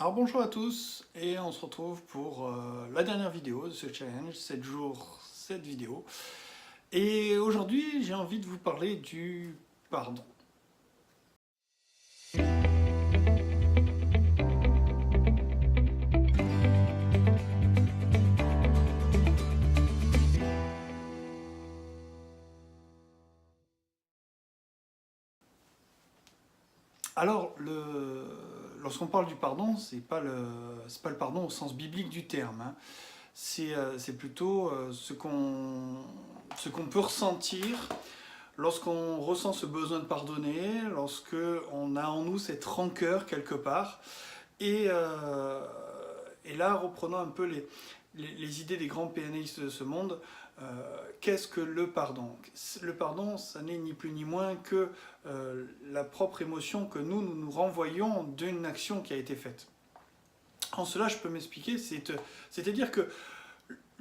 Alors bonjour à tous, et on se retrouve pour la dernière vidéo de ce challenge, 7 jours, 7 vidéos. Et aujourd'hui, j'ai envie de vous parler du pardon. Alors, lorsqu'on parle du pardon, c'est pas le pardon au sens biblique du terme, hein. C'est plutôt ce qu'on peut ressentir lorsqu'on ressent ce besoin de pardonner, lorsqu'on a en nous cette rancœur quelque part. Et, euh, et là, reprenons un peu les idées des grands pénalistes de ce monde. Qu'est-ce que le pardon? Le pardon, ça n'est ni plus ni moins que la propre émotion que nous renvoyons d'une action qui a été faite. En cela, je peux m'expliquer, c'est-à-dire que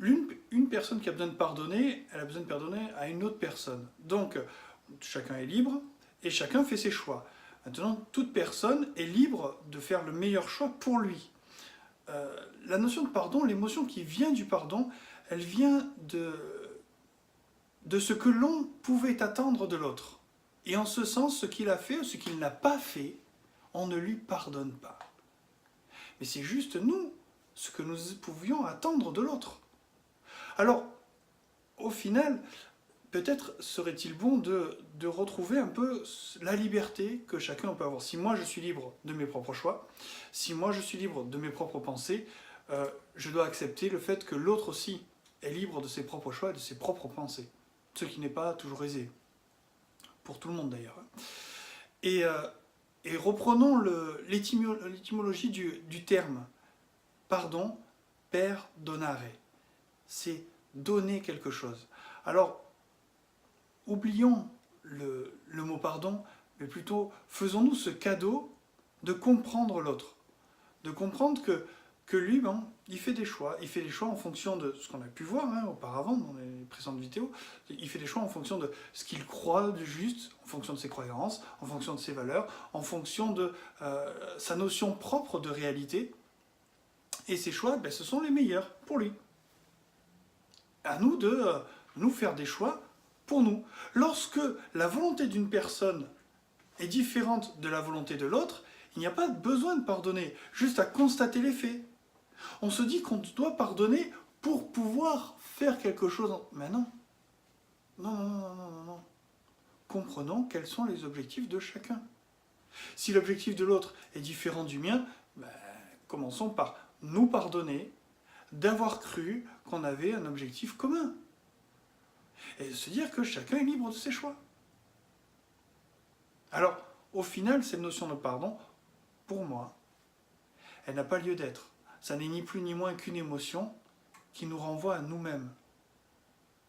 une personne qui a besoin de pardonner, elle a besoin de pardonner à une autre personne. Donc, chacun est libre et chacun fait ses choix. Maintenant, toute personne est libre de faire le meilleur choix pour lui. La notion de pardon, l'émotion qui vient du pardon, elle vient de ce que l'on pouvait attendre de l'autre. Et en ce sens, ce qu'il a fait ou ce qu'il n'a pas fait, on ne lui pardonne pas. Mais c'est juste nous, ce que nous pouvions attendre de l'autre. Alors, au final, peut-être serait-il bon de retrouver un peu la liberté que chacun peut avoir. Si moi je suis libre de mes propres choix, si moi je suis libre de mes propres pensées, je dois accepter le fait que l'autre aussi est libre de ses propres choix et de ses propres pensées. Ce qui n'est pas toujours aisé, pour tout le monde d'ailleurs. Et, euh, et reprenons l'étymologie du terme. Pardon, perdonare. C'est donner quelque chose. Alors, oublions le mot pardon, mais plutôt faisons-nous ce cadeau de comprendre l'autre. De comprendre que lui, ben, il fait des choix. Il fait des choix en fonction de ce qu'on a pu voir auparavant dans les précédentes vidéos. Il fait des choix en fonction de ce qu'il croit de juste, en fonction de ses croyances, en fonction de ses valeurs, en fonction de sa notion propre de réalité. Et ces choix, ben, ce sont les meilleurs pour lui. À nous de nous faire des choix pour nous. Lorsque la volonté d'une personne est différente de la volonté de l'autre, il n'y a pas besoin de pardonner, juste à constater les faits. On se dit qu'on doit pardonner pour pouvoir faire quelque chose. Mais non. Non, non, non, non, non, non. Comprenons quels sont les objectifs de chacun. Si l'objectif de l'autre est différent du mien, ben, commençons par nous pardonner d'avoir cru qu'on avait un objectif commun. Et se dire que chacun est libre de ses choix. Alors, au final, cette notion de pardon, pour moi, elle n'a pas lieu d'être. Ça n'est ni plus ni moins qu'une émotion qui nous renvoie à nous-mêmes.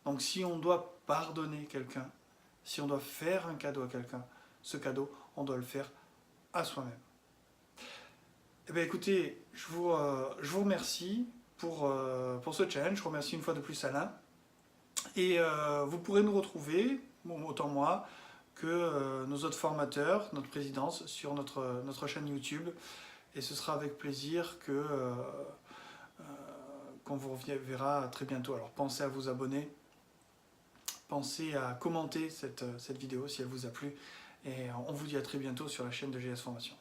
Donc si on doit pardonner quelqu'un, si on doit faire un cadeau à quelqu'un, ce cadeau, on doit le faire à soi-même. Eh bien écoutez, je vous remercie pour ce challenge. Je remercie une fois de plus Alain. Et vous pourrez nous retrouver, bon, autant moi, que nos autres formateurs, notre présidence, sur notre chaîne YouTube. Et ce sera avec plaisir qu'on vous reverra très bientôt. Alors pensez à vous abonner, pensez à commenter cette vidéo si elle vous a plu. Et on vous dit à très bientôt sur la chaîne de GS Formation.